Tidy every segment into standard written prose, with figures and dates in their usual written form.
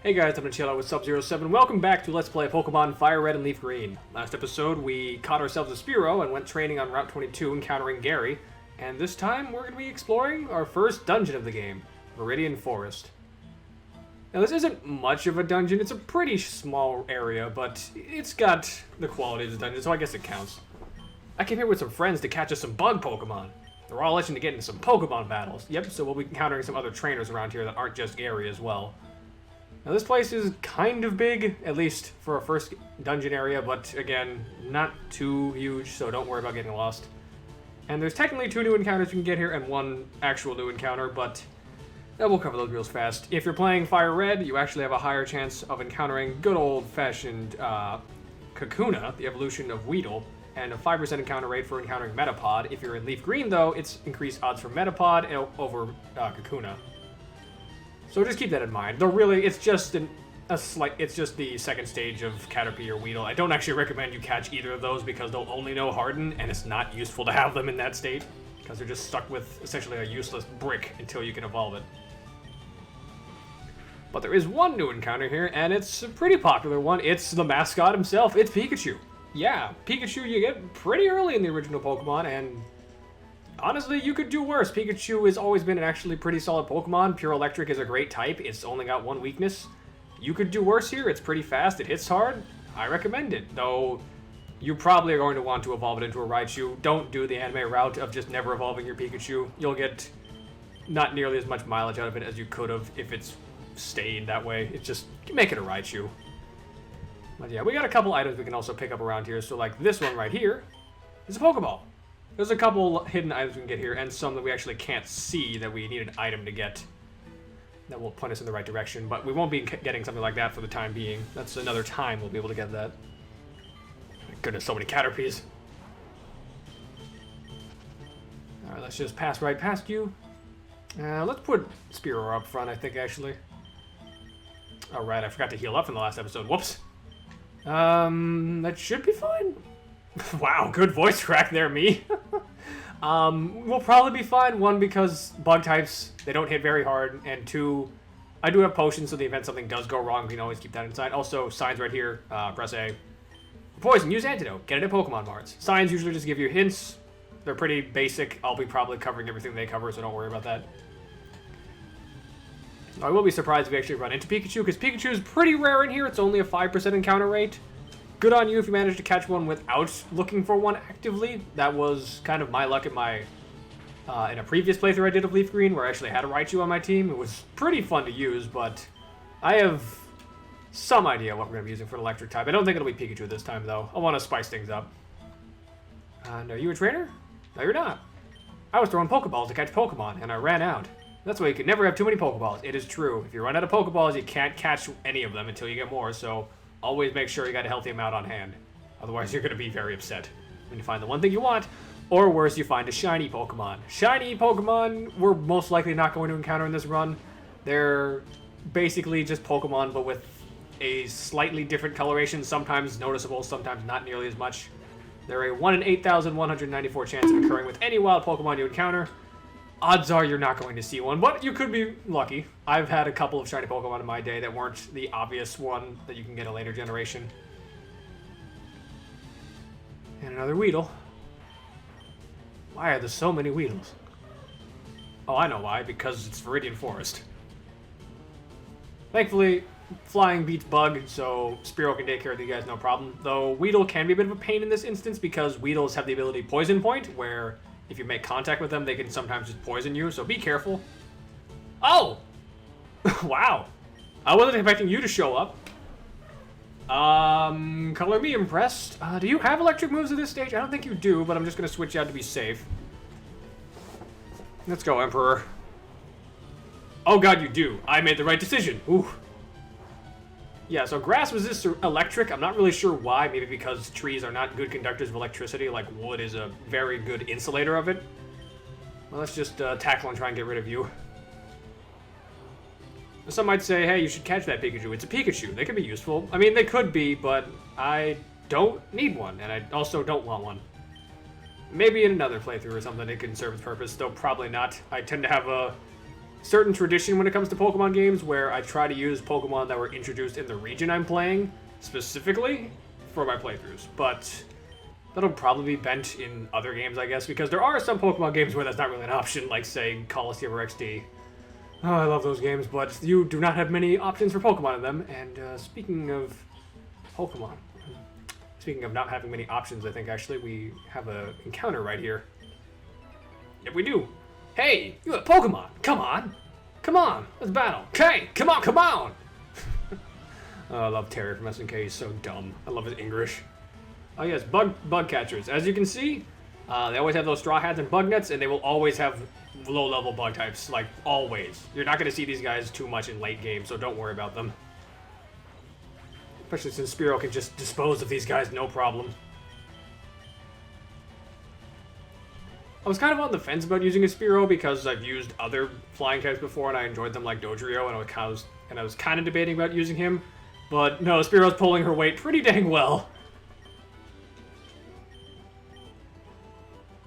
Hey guys, I'm Chill with Sub-07. Welcome back to Let's Play Pokemon FireRed and LeafGreen. Last episode, we caught ourselves a Spearow and went training on Route 22, encountering Gary. And this time, we're going to be exploring our first dungeon of the game, Viridian Forest. Now, this isn't much of a dungeon. It's a pretty small area, but it's got the quality of the dungeon, so I guess it counts. I came here with some friends to catch us some bug Pokemon. They're all itching to get into some Pokemon battles. Yep, so we'll be encountering some other trainers around here that aren't just Gary as well. Now this place is kind of big, at least for a first dungeon area, but again, not too huge, so don't worry about getting lost. And there's technically 2 new encounters you can get here and 1 actual new encounter, but we'll cover those real fast. If you're playing FireRed, you actually have a higher chance of encountering good old-fashioned Kakuna, the evolution of Weedle, and a 5% encounter rate for encountering Metapod. If you're in LeafGreen, though, it's increased odds for Metapod over Kakuna. So just keep that in mind. Though really, it's just it's just the second stage of Caterpie or Weedle. I don't actually recommend you catch either of those because they'll only know Harden, and it's not useful to have them in that state because they're just stuck with essentially a useless brick until you can evolve it. But there is one new encounter here, and it's a pretty popular one. It's the mascot himself. It's Pikachu. Yeah, Pikachu you get pretty early in the original Pokemon, and honestly, you could do worse. Pikachu has always been an actually pretty solid Pokemon. Pure Electric is a great type. It's only got 1 weakness. You could do worse here. It's pretty fast. It hits hard. I recommend it. Though, you probably are going to want to evolve it into a Raichu. Don't do the anime route of just never evolving your Pikachu. You'll get not nearly as much mileage out of it as you could have if it's stayed that way. It's just, make it a Raichu. But yeah, we got a couple items we can also pick up around here. So like this one right here is a Pokeball. There's a couple hidden items we can get here, and some that we actually can't see that we need an item to get that will point us in the right direction, but we won't be getting something like that for the time being. That's another time we'll be able to get that. My goodness, so many Caterpies. Alright, let's just pass right past you. Let's put Spearow up front, I think, actually. Alright, I forgot to heal up in the last episode. Whoops. That should be fine. Wow, good voice crack there, me. We'll probably be fine. 1, because bug types, they don't hit very hard. And 2, I do have potions, so in the event something does go wrong, we can always keep that inside. Also, signs right here. Press A. Poison, use antidote. Get it at Pokemon Marts. Signs usually just give you hints. They're pretty basic. I'll be probably covering everything they cover, so don't worry about that. I will be surprised if we actually run into Pikachu, because Pikachu is pretty rare in here. It's only a 5% encounter rate. Good on you if you managed to catch one without looking for one actively. That was kind of my luck at my in a previous playthrough I did of LeafGreen, where I actually had a Raichu on my team. It was pretty fun to use, but I have some idea what we're going to be using for an electric type. I don't think it'll be Pikachu this time, though. I want to spice things up. And are you a trainer? No, you're not. I was throwing Pokeballs to catch Pokemon, and I ran out. That's why you can never have too many Pokeballs. It is true. If you run out of Pokeballs, you can't catch any of them until you get more, so always make sure you got a healthy amount on hand. Otherwise, you're going to be very upset when you find the one thing you want, or worse, you find a shiny Pokemon. Shiny Pokemon, we're most likely not going to encounter in this run. They're basically just Pokemon, but with a slightly different coloration, sometimes noticeable, sometimes not nearly as much. They're a 1 in 8,194 chance of occurring with any wild Pokemon you encounter. Odds are you're not going to see one, but you could be lucky. I've had a couple of shiny Pokemon in my day that weren't the obvious one that you can get in a later generation. And another Weedle. Why are there so many Weedles? Oh, I know why. Because it's Viridian Forest. Thankfully, flying beats bug, so Spearow can take care of you guys no problem. Though Weedle can be a bit of a pain in this instance because Weedles have the ability Poison Point, where if you make contact with them, they can sometimes just poison you, so be careful. Oh! Wow. I wasn't expecting you to show up. Color me impressed. Do you have electric moves at this stage? I don't think you do, but I'm just going to switch out to be safe. Let's go, Emperor. Oh god, you do. I made the right decision. Ooh. Yeah, so grass resists electric. I'm not really sure why. Maybe because trees are not good conductors of electricity, like wood is a very good insulator of it. Well, let's just tackle and try and get rid of you. Some might say, hey, you should catch that Pikachu. It's a Pikachu. They could be useful. I mean, they could be, but I don't need one, and I also don't want one. Maybe in another playthrough or something it can serve its purpose, though probably not. I tend to have a certain tradition when it comes to Pokemon games where I try to use Pokemon that were introduced in the region I'm playing specifically for my playthroughs, but that'll probably be bent in other games, I guess, because there are some Pokemon games where that's not really an option, like, say, Coliseum or XD. Oh, I love those games, but you do not have many options for Pokemon in them, and speaking of Pokemon, speaking of not having many options, I think, actually, we have an encounter right here. Yep, we do. Hey, you have Pokemon! Come on! Come on! Let's battle! Okay! Come on, come on! Oh, I love Terry from SNK, he's so dumb. I love his English. Oh yes, bug catchers. As you can see, they always have those straw hats and bug nets, and they will always have low-level bug types, like, always. You're not going to see these guys too much in late game, so don't worry about them. Especially since Spearow can just dispose of these guys no problem. I was kind of on the fence about using a Spearow because I've used other flying types before and I enjoyed them, like Dodrio, and I was kind of debating about using him. But no, Spearow's pulling her weight pretty dang well.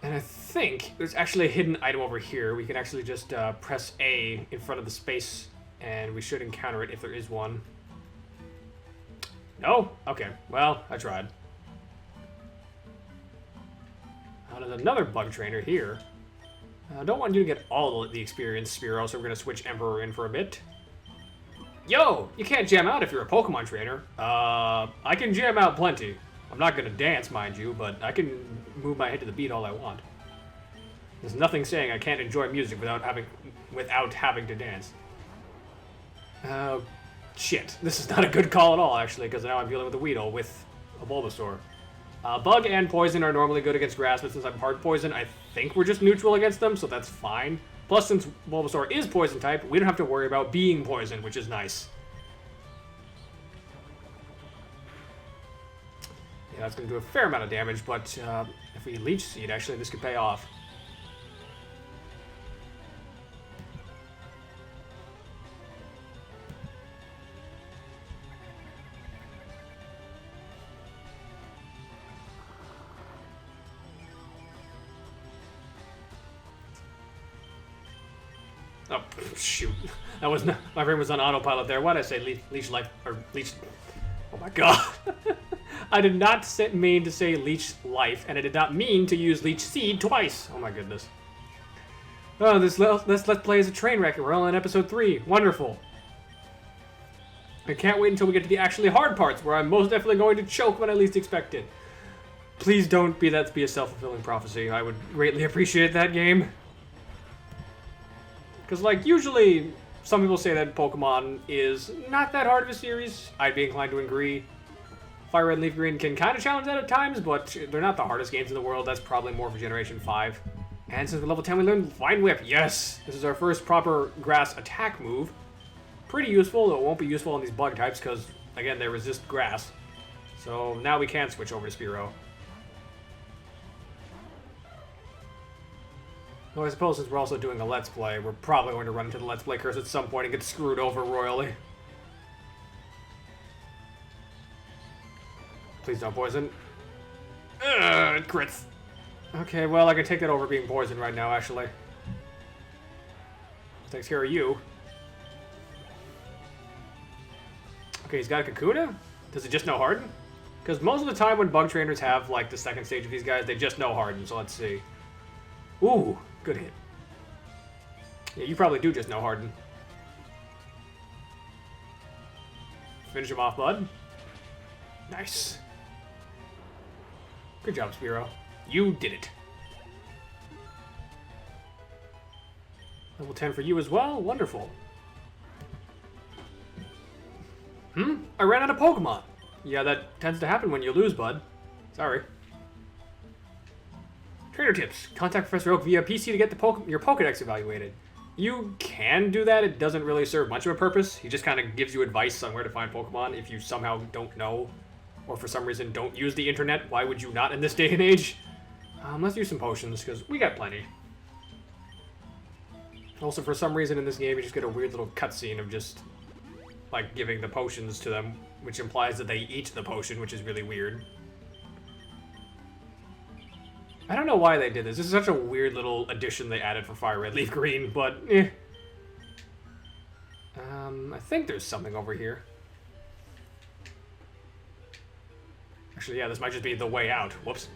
And I think there's actually a hidden item over here. We can actually just press A in front of the space, and we should encounter it if there is one. No? Okay, well, I tried. There's another bug trainer here. I don't want you to get all the experience, Spearow, so we're going to switch Emperor in for a bit. Yo! You can't jam out if you're a Pokemon trainer. I can jam out plenty. I'm not going to dance, mind you, but I can move my head to the beat all I want. There's nothing saying I can't enjoy music without having to dance. Shit. This is not a good call at all, actually, because now I'm dealing with a Weedle with a Bulbasaur. Bug and Poison are normally good against Grass, but since I'm Hard Poison, I think we're just neutral against them, so that's fine. Plus, since Bulbasaur is Poison type, we don't have to worry about being Poison, which is nice. Yeah, that's going to do a fair amount of damage, but if we Leech Seed, actually, this could pay off. Oh, shoot. That was not, my brain was on autopilot there. Why did I say leech life, or leech... Oh my god. I did not mean to say leech life, and I did not mean to use leech seed twice. Oh my goodness. Oh, this let's play as a train wreck, and we're on episode 3. Wonderful. I can't wait until we get to the actually hard parts, where I'm most definitely going to choke when I least expect it. Please don't be that to be a self-fulfilling prophecy. I would greatly appreciate that game. Because, like, usually, some people say that Pokemon is not that hard of a series. I'd be inclined to agree. FireRed and LeafGreen can kind of challenge that at times, but they're not the hardest games in the world. That's probably more for Generation 5. And since we're level 10, we learned Vine Whip. Yes! This is our first proper grass attack move. Pretty useful, though it won't be useful on these bug types, because, again, they resist grass. So now we can switch over to Spearow. Well, I suppose since we're also doing a Let's Play, we're probably going to run into the Let's Play curse at some point and get screwed over royally. Please don't poison. Crits. Okay, well, I can take that over being poisoned right now, actually. Takes care of you. Okay, he's got a Kakuna? Does it just know Harden? Because most of the time when bug trainers have, like, the second stage of these guys, they just know Harden, so let's see. Ooh. Good hit. Yeah, you probably do just know Harden. Finish him off, bud. Nice. Good job, Spearow. You did it. Level 10 for you as well. Wonderful. I ran out of Pokemon. Yeah, that tends to happen when you lose, bud. Sorry. Trainer tips. Contact Professor Oak via PC to get your Pokedex evaluated. You can do that. It doesn't really serve much of a purpose. He just kind of gives you advice on where to find Pokemon if you somehow don't know, or for some reason don't use the internet. Why would you not in this day and age? Let's use some potions, because we got plenty. Also, for some reason in this game, you just get a weird little cutscene of just, like, giving the potions to them, which implies that they eat the potion, which is really weird. I don't know why they did this. This is such a weird little addition they added for FireRed LeafGreen, but eh. I think there's something over here. Actually, yeah, this might just be the way out. Whoops.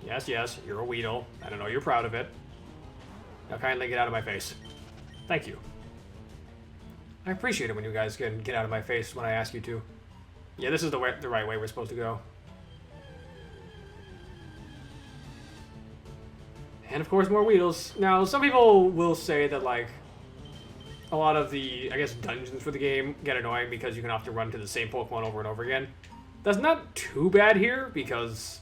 Yes, yes, you're a Weedle. I don't know you're proud of it. Now kindly get out of my face. Thank you. I appreciate it when you guys can get out of my face when I ask you to. Yeah, this is the right way we're supposed to go. And of course, more Weedles. Now, some people will say that, like, a lot of the, I guess, dungeons for the game get annoying because you can often run to the same Pokemon over and over again. That's not too bad here because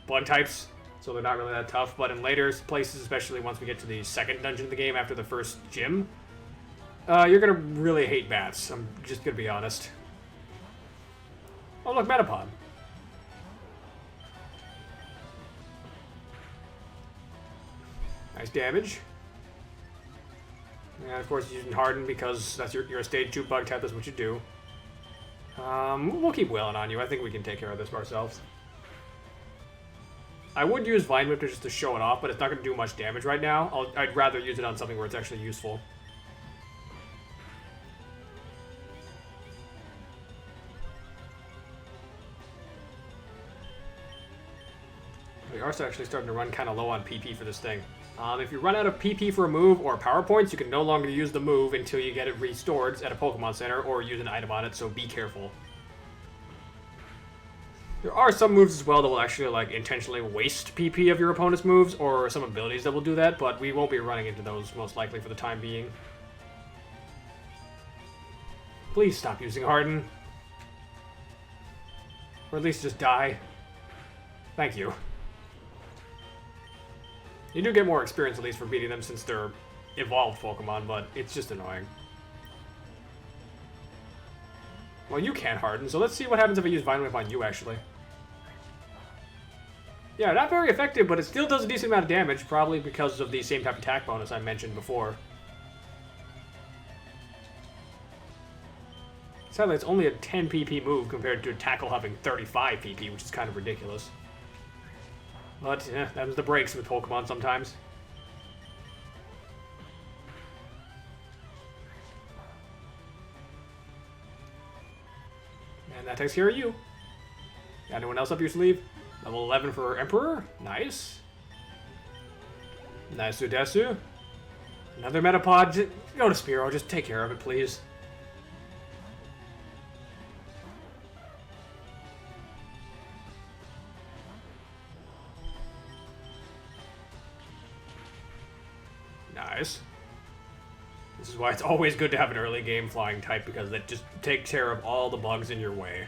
bug types, so they're not really that tough. But in later places, especially once we get to the second dungeon of the game after the first gym, you're gonna really hate bats. I'm just gonna be honest. Oh, look, Metapod. Nice damage. And of course, using Harden because that's you're a stage 2 bug type. That's what you do. We'll keep wailing on you. I think we can take care of this ourselves. I would use Vine Whip just to show it off, but it's not going to do much damage right now. I'd rather use it on something where it's actually useful. We are actually starting to run kind of low on PP for this thing. If you run out of PP for a move or power points, you can no longer use the move until you get it restored at a Pokemon Center or use an item on it, so be careful. There are some moves as well that will actually like intentionally waste PP of your opponent's moves, or some abilities that will do that, but we won't be running into those most likely for the time being. Please stop using Harden. Or at least just die. Thank you. You do get more experience, at least, for beating them since they're evolved Pokemon, but it's just annoying. Well, you can't harden, so let's see what happens if I use Vine Whip on you, actually. Yeah, not very effective, but it still does a decent amount of damage, probably because of the same type of attack bonus I mentioned before. Sadly, it's only a 10 PP move compared to Tackle having 35 PP, which is kind of ridiculous. But, yeah, them's the breaks with Pokemon sometimes. And that takes care of you. Got anyone else up your sleeve? Level 11 for Emperor. Nice. Nice, Udesu. Another Metapod. Go to Spearow. Just take care of it, please. Nice. This is why it's always good to have an early game flying type, because that just takes care of all the bugs in your way.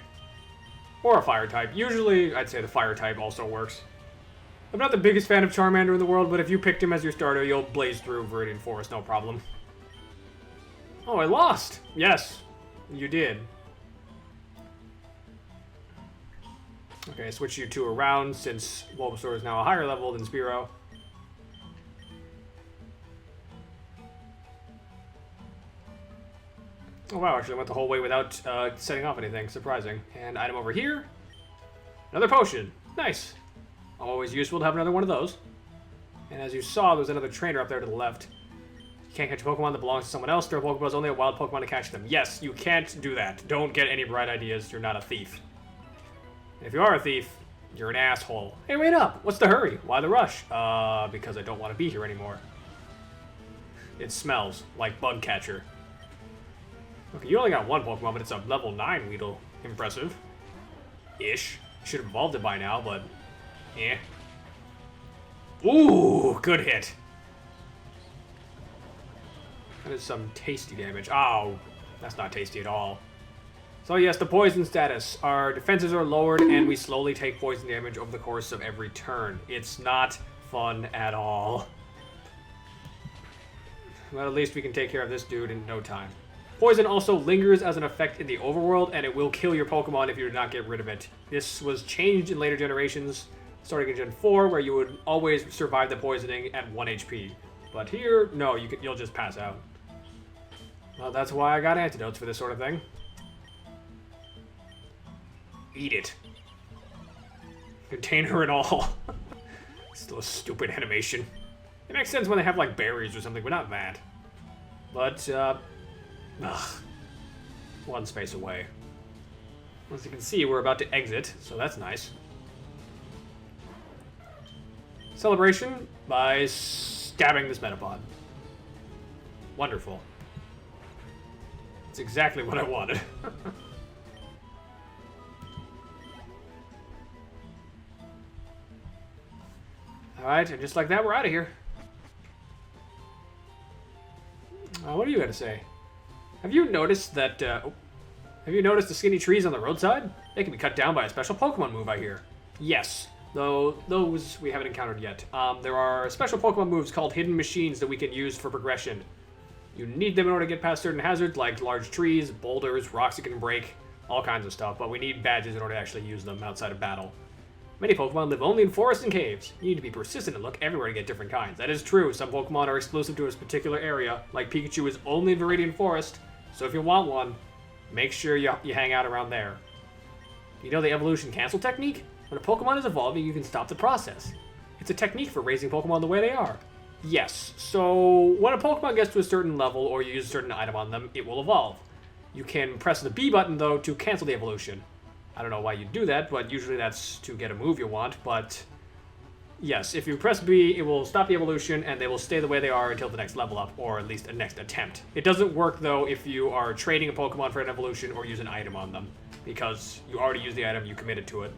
Or a fire type. Usually, I'd say the fire type also works. I'm not the biggest fan of Charmander in the world, but if you picked him as your starter, you'll blaze through Viridian Forest, no problem. Oh, I lost! Yes, you did. Okay, switch you two around since Bulbasaur is now a higher level than Spearow. Oh wow, actually went the whole way without setting off anything. Surprising. And item over here. Another potion. Nice. Always useful to have another one of those. And as you saw, there's another trainer up there to the left. You can't catch a Pokemon that belongs to someone else. Throw Pokeballs only a wild Pokemon to catch them. Yes, you can't do that. Don't get any bright ideas. You're not a thief. And if you are a thief, you're an asshole. Hey, wait up. What's the hurry? Why the rush? Because I don't want to be here anymore. It smells like Bug Catcher. Okay, you only got one Pokemon, but it's a level 9 Weedle. Impressive. Ish. Should have evolved it by now, but... eh. Ooh, good hit. That is some tasty damage. Oh, that's not tasty at all. So yes, the poison status. Our defenses are lowered, and we slowly take poison damage over the course of every turn. It's not fun at all. But at least we can take care of this dude in no time. Poison also lingers as an effect in the overworld, and it will kill your Pokemon if you do not get rid of it. This was changed in later generations, starting in Gen 4, where you would always survive the poisoning at 1 HP. But here, no, you'll just pass out. Well, that's why I got antidotes for this sort of thing. Eat it. Container and all. Still a stupid animation. It makes sense when they have, like, berries or something, but not that. But, one space away. As you can see, we're about to exit, so that's nice. Celebration by stabbing this Metapod. Wonderful. It's exactly what I wanted. Alright, and just like that, we're out of here. What do you got to say? Have you noticed that, have you noticed the skinny trees on the roadside? They can be cut down by a special Pokemon move, I hear. Yes, though those we haven't encountered yet. There are special Pokemon moves called hidden machines that we can use for progression. You need them in order to get past certain hazards, like large trees, boulders, rocks you can break, all kinds of stuff, but we need badges in order to actually use them outside of battle. Many Pokemon live only in forests and caves. You need to be persistent and look everywhere to get different kinds. That is true. Some Pokemon are exclusive to a particular area, like Pikachu is only in Viridian Forest, so if you want one, make sure you hang out around there. You know the evolution cancel technique? When a Pokemon is evolving, you can stop the process. It's a technique for raising Pokemon the way they are. Yes, so when a Pokemon gets to a certain level or you use a certain item on them, it will evolve. You can press the B button, though, to cancel the evolution. I don't know why you do that, but usually that's to get a move you want, but yes, if you press B, it will stop the evolution, and they will stay the way they are until the next level up, or at least a next attempt. It doesn't work, though, if you are trading a Pokemon for an evolution or use an item on them, because you already used the item, you committed to it.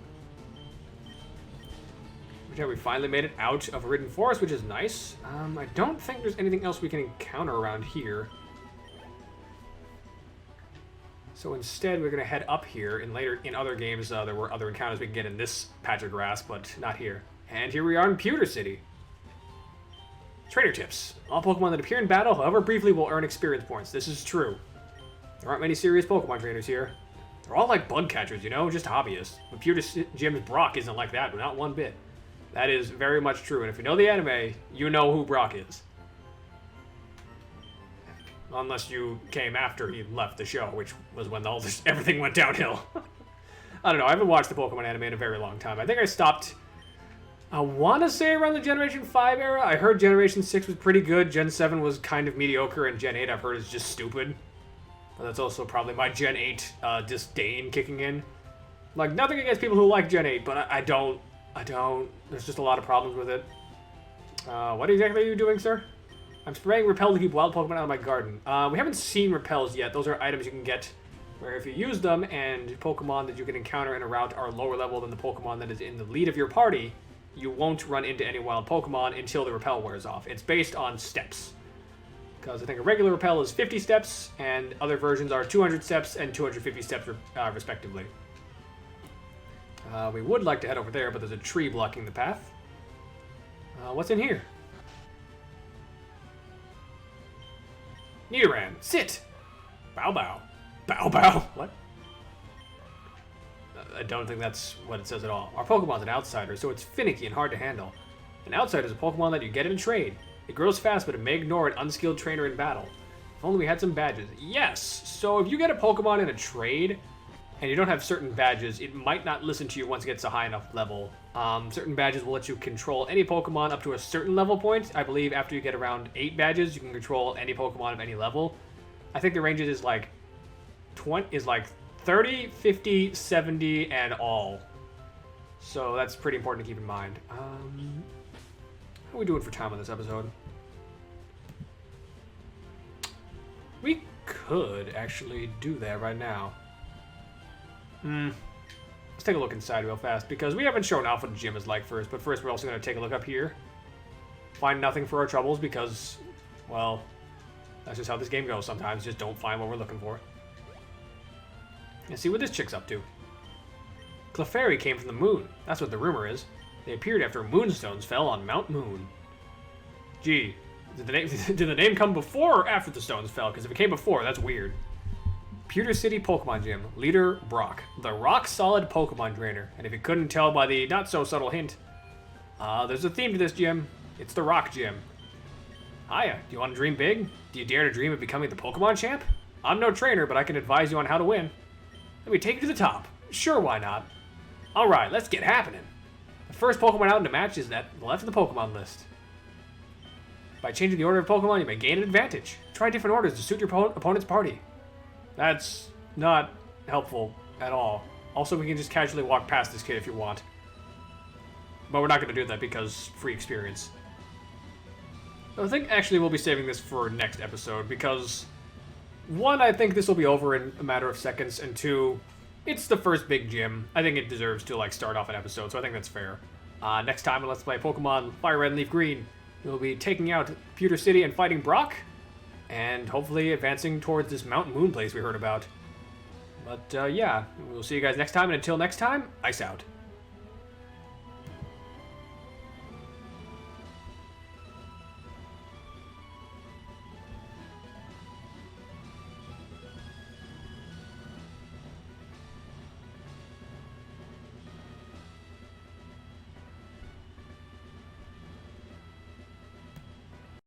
Okay, we finally made it out of Viridian Forest, which is nice. I don't think there's anything else we can encounter around here. So instead, we're going to head up here. In other games, there were other encounters we can get in this patch of grass, but not here. And here we are in Pewter City. Trainer tips. All Pokemon that appear in battle, however briefly, will earn experience points. This is true. There aren't many serious Pokemon trainers here. They're all like bug catchers, you know, just hobbyists. But Pewter Gym's Brock isn't like that, but not one bit. That is very much true, and if you know the anime, you know who Brock is. Unless you came after he left the show, which was when everything went downhill. I don't know, I haven't watched the Pokemon anime in a very long time. I think I stopped, I want to say around the Generation 5 era. I heard Generation 6 was pretty good, Gen 7 was kind of mediocre, and Gen 8 I've heard is just stupid. But that's also probably my Gen 8 disdain kicking in. Like, nothing against people who like Gen 8, but I don't. There's just a lot of problems with it. What exactly are you doing, sir? I'm spraying Repel to keep wild Pokemon out of my garden. We haven't seen Repels yet. Those are items you can get where if you use them and Pokemon that you can encounter in a route are lower level than the Pokemon that is in the lead of your party, you won't run into any wild Pokemon until the Repel wears off. It's based on steps. Because I think a regular Repel is 50 steps, and other versions are 200 steps and 250 steps respectively. We would like to head over there, but there's a tree blocking the path. What's in here? Nidoran, sit! Bow bow. Bow bow? What? I don't think that's what it says at all. Our Pokemon's an outsider, so it's finicky and hard to handle. An outsider is a Pokemon that you get in a trade. It grows fast, but it may ignore an unskilled trainer in battle. If only we had some badges. Yes! So if you get a Pokemon in a trade, and you don't have certain badges, it might not listen to you once it gets a high enough level. Certain badges will let you control any Pokemon up to a certain level point. I believe after you get around 8 badges, you can control any Pokemon of any level. I think the ranges is like 30, 50, 70, and all. So that's pretty important to keep in mind. How are we doing for time on this episode? We could actually do that right now. Let's take a look inside real fast, because we haven't shown off what the gym is like first, but first we're also going to take a look up here. Find nothing for our troubles, because, well, that's just how this game goes sometimes. Just don't find what we're looking for. And see what this chick's up to. Clefairy came from the moon. That's what the rumor is. They appeared after moonstones fell on Mount Moon. Gee, did the name come before or after the stones fell? Because if it came before, that's weird. Pewter City Pokemon Gym. Leader, Brock. The rock-solid Pokemon trainer. And if you couldn't tell by the not-so-subtle hint, there's a theme to this gym. It's the Rock Gym. Hiya, do you want to dream big? Do you dare to dream of becoming the Pokemon champ? I'm no trainer, but I can advise you on how to win. Let me take you to the top. Sure, why not? Alright, let's get happening. The first Pokemon out in the match is at the left of the Pokemon list. By changing the order of Pokemon, you may gain an advantage. Try try different orders to suit your opponent's party. That's not helpful at all. Also, we can just casually walk past this kid if you want. But we're not going to do that because free experience. I think actually we'll be saving this for next episode because, one, I think this will be over in a matter of seconds, and two, it's the first big gym. I think it deserves to like start off an episode, so I think that's fair. Next time on Let's Play Pokemon FireRed and LeafGreen, we'll be taking out Pewter City and fighting Brock, and hopefully advancing towards this Mount Moon place we heard about. But yeah, we'll see you guys next time, and until next time, ice out.